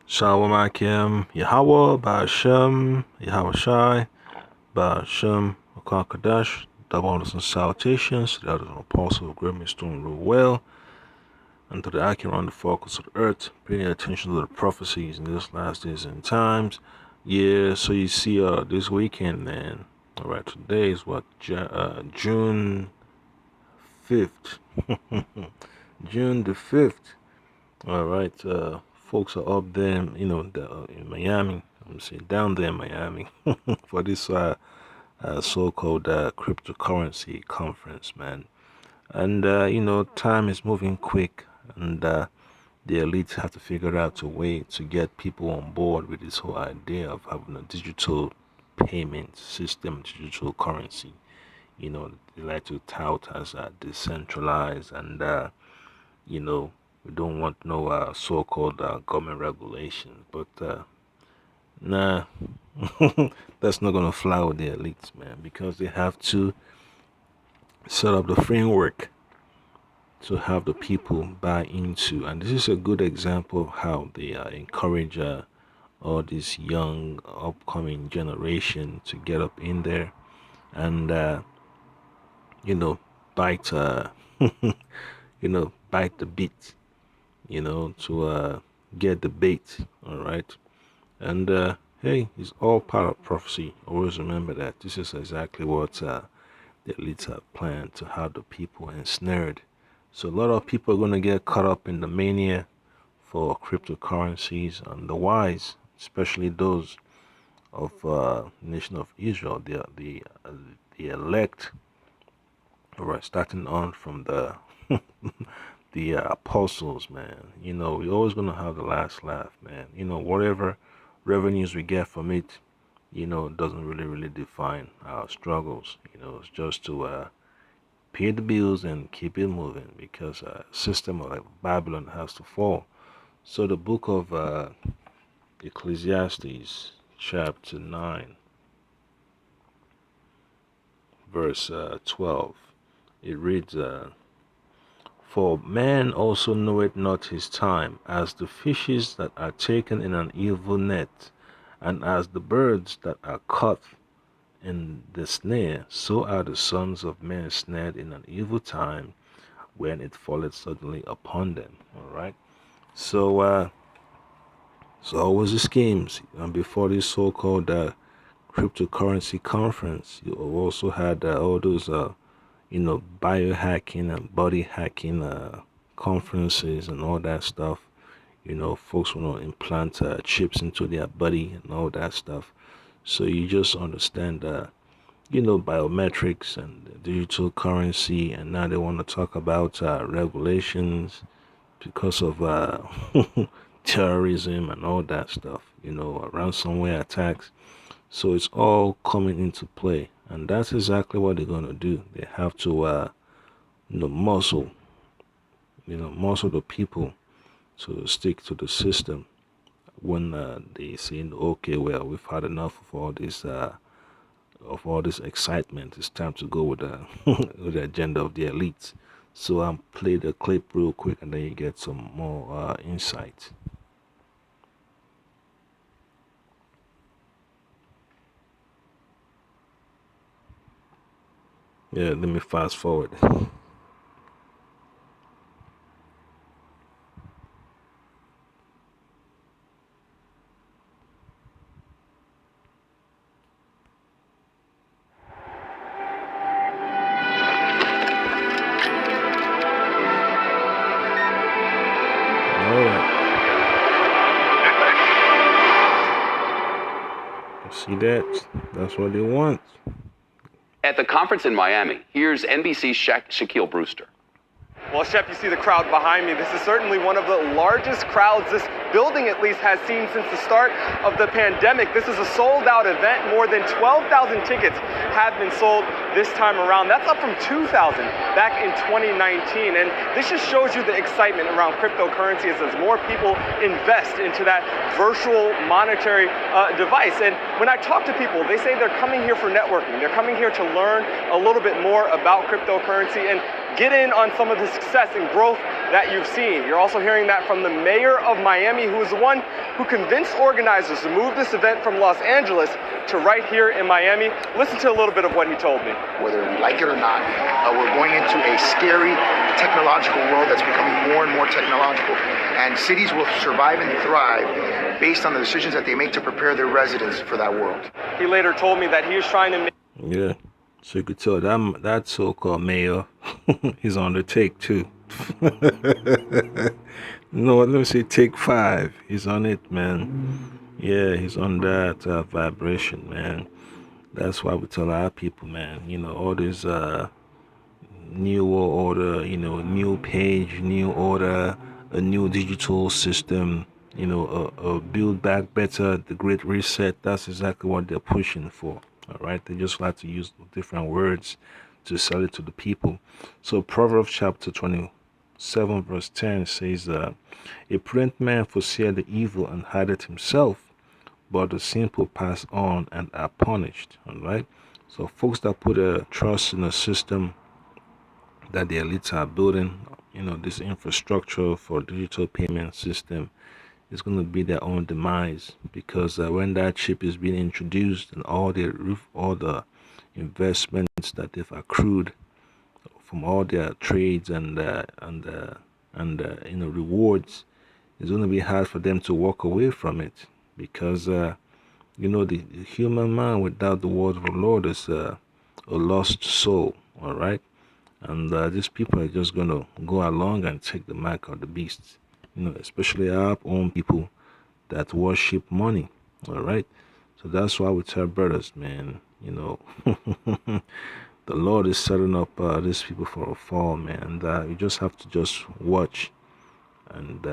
Shalom Akim, Yahweh, Ba'ashem, Yahweh Shai, Ba'ashem, Akakadash, double honors and salutations to the others and apostle of greatness doing real well, and to the accurate on the focus of the earth, paying attention to the prophecies in this last days and times. Yeah, so you see, this weekend, man. All right, today is what, June 5th. June the 5th. All right, folks are up there, in Miami. I'm saying down there in Miami for this so-called cryptocurrency conference, man. And time is moving quick, and the elites have to figure out a way to get people on board with this whole idea of having a digital payment system, digital currency. They like to tout as decentralized and we don't want no so-called government regulation. But nah, that's not gonna fly with the elites, man, because they have to set up the framework to have the people buy into. And this is a good example of how they encourage all this young upcoming generation to get up in there and you know bite bite the beat, to get the bait. All right. And hey, it's all part of prophecy. Always remember that this is exactly what the elites have planned to have the people ensnared. So a lot of people are going to get caught up in the mania for cryptocurrencies, and the wise, especially those of nation of Israel, the elect, all right, starting on from the the apostles, man. We're always gonna have the last laugh, man. Whatever revenues we get from it, doesn't really define our struggles. It's just to pay the bills and keep it moving because a system like Babylon has to fall. So the book of Ecclesiastes, chapter 9, verse 12, it reads, For man also knoweth not his time, as the fishes that are taken in an evil net, and as the birds that are caught in the snare, so are the sons of men snared in an evil time, when it falleth suddenly upon them. All right. So always the schemes, and before this so-called cryptocurrency conference, you also had all those biohacking and body hacking conferences and all that stuff. Folks want to implant chips into their body and all that stuff. So you just understand, biometrics and digital currency, and now they want to talk about regulations because of terrorism and all that stuff, ransomware attacks. So it's all coming into play, and that's exactly what they're gonna do. They have to, muscle, muscle the people to stick to the system when they say, okay, well, we've had enough of all this excitement. It's time to go with the with the agenda of the elites. So I'm play the clip real quick, and then you get some more insight. Yeah, let me fast forward. All right. See that? That's what they want. At the conference in Miami, here's NBC's Shaquille Brewster. Well, Shep, you see the crowd behind me. This is certainly one of the largest crowds this building at least has seen since the start of the pandemic. This is a sold-out event. More than 12,000 tickets have been sold this time around. That's up from 2,000 back in 2019. And this just shows you the excitement around cryptocurrencies as more people invest into that virtual monetary device. And when I talk to people, they say they're coming here for networking. They're coming here to learn a little bit more about cryptocurrency and get in on some of the success and growth that you've seen. You're also hearing that from the mayor of Miami, who is the one who convinced organizers to move this event from Los Angeles to right here in Miami. Listen to a little bit of what he told me. Whether we like it or not, we're going into a scary technological world that's becoming more and more technological. And cities will survive and thrive based on the decisions that they make to prepare their residents for that world. He later told me that he was trying to make... Yeah. So you could tell that so-called mayor, he's on the take too. No, let me say take 5. He's on it, man. Yeah, he's on that vibration, man. That's why we tell our people, man, all this new order, new page, new order, a new digital system, a build back better, the great reset. That's exactly what they're pushing for. All right. They just like to use different words to sell it to the people. So Proverbs chapter 27 verse 10 says, a prudent man foreseeth the evil and hideth himself, but the simple pass on and are punished. All right. So folks that put a trust in a system that the elites are building, this infrastructure for digital payment system, is going to be their own demise, because when that chip is being introduced and all the investments that they've accrued from all their trades and rewards, it's going to be hard for them to walk away from it, because the human man without the word of the Lord is a lost soul. All right. And these people are just going to go along and take the mark of the beast, especially our own people that worship money. All right. So that's why we tell brothers, man, the Lord is setting up these people for a fall, man. And you just have to just watch and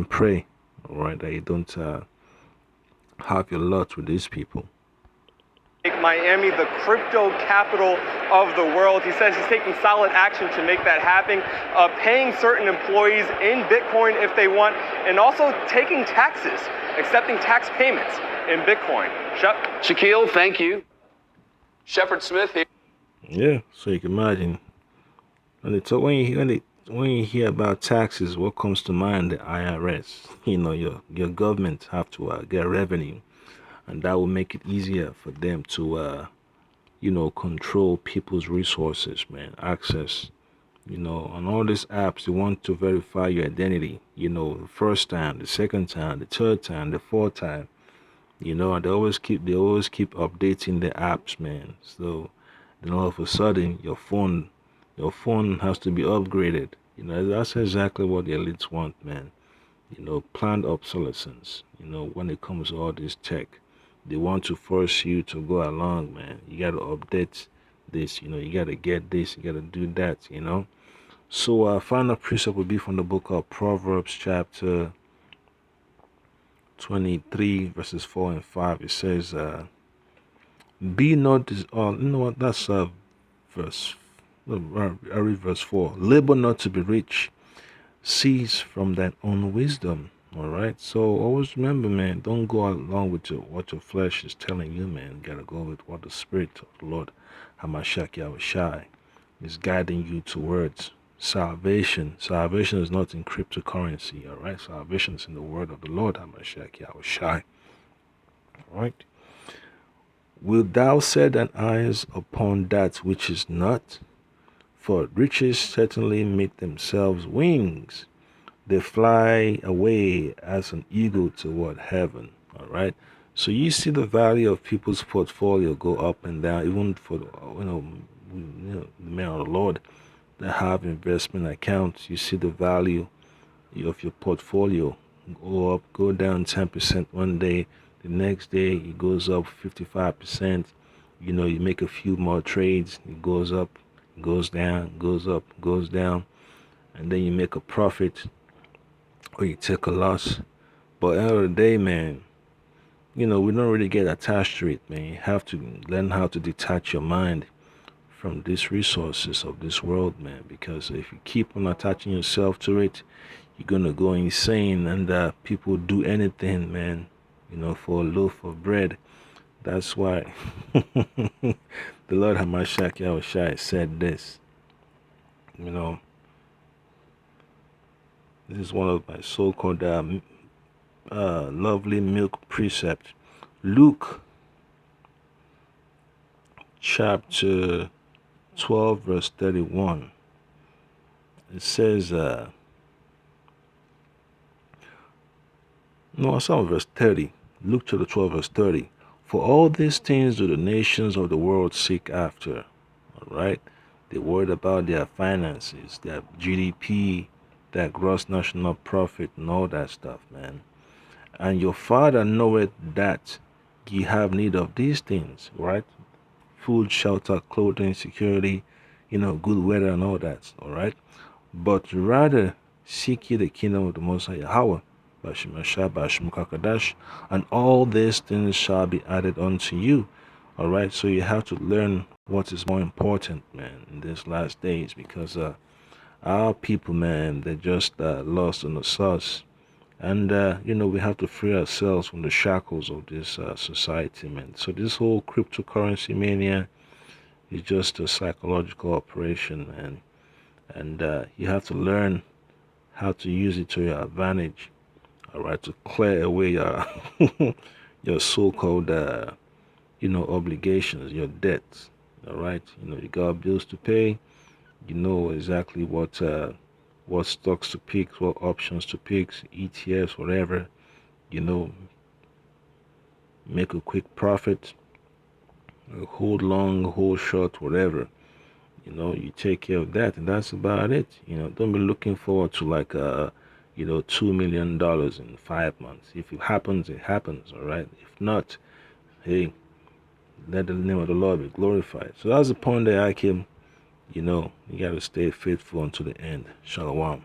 pray. All right. That you don't have your lot with these people. Make Miami the crypto capital of the world. He says he's taking solid action to make that happen, paying certain employees in Bitcoin if they want, and also taking taxes, accepting tax payments in Bitcoin. Shaquille, thank you. Shepard Smith here. Yeah, so you can imagine when you hear about taxes, what comes to mind? The IRS. Your government have to get revenue. And that will make it easier for them to, control people's resources, man, access. On all these apps, they want to verify your identity, the first time, the second time, the third time, the fourth time, and they always keep updating the apps, man. So then all of a sudden, your phone has to be upgraded. That's exactly what the elites want, man. Planned obsolescence, when it comes to all this tech. They want to force you to go along, man. You got to update this, you got to get this, you got to do that, So final precept will be from the book of Proverbs chapter 23 verses 4 and 5. It says, be not, that's verse, I read verse 4. Labor not to be rich, cease from thine own wisdom. All right. So always remember, man, don't go along with what your flesh is telling you, man. You gotta go with what the Spirit of the Lord, Hamashiach Yahushai, is guiding you towards salvation. Salvation is not in cryptocurrency. All right. Salvation is in the word of the Lord, Hamashiach Yahushai. All right. Wilt thou set thine eyes upon that which is not? For riches certainly make themselves wings. They fly away as an eagle toward heaven. All right. So you see the value of people's portfolio go up and down, even for the men of the Lord that have investment accounts. You see the value of your portfolio go up, go down 10% one day. The next day it goes up 55%. You make a few more trades, it goes up, goes down, goes up, goes down, and then you make a profit or you take a loss. But at the end of the day, man, we don't really get attached to it, man. You have to learn how to detach your mind from these resources of this world, man, because if you keep on attaching yourself to it, you're gonna go insane. And people do anything, man, for a loaf of bread. That's why the Lord Hamashiach Yahushai said this, This is one of my so-called lovely milk precepts. Luke chapter 12 verse 31. It says, no, it's not verse 30. Luke chapter 12 verse 30. For all these things do the nations of the world seek after. All right? They're worried about their finances, their GDP, their gross national profit, and all that stuff, man. And your Father knoweth that ye have need of these things, right? Food, shelter, clothing, security, good weather and all that, all right? But rather seek ye the kingdom of the Most High Yahweh, and all these things shall be added unto you. All right, so you have to learn what is more important, man, in these last days, because our people, man, they're just lost in the sauce. And, we have to free ourselves from the shackles of this society, man. So this whole cryptocurrency mania is just a psychological operation, man. And you have to learn how to use it to your advantage, all right, to clear away your, your so-called, obligations, your debts, all right? You got bills to pay. You know exactly what stocks to pick, what options to pick, ETFs, whatever, make a quick profit, hold long, hold short, whatever. You take care of that, and that's about it. Don't be looking forward to like $2 million in 5 months. If it happens, it happens, all right? If not, hey, let the name of the Lord be glorified. So that's the point that I came. You got to stay faithful unto the end. Shalom.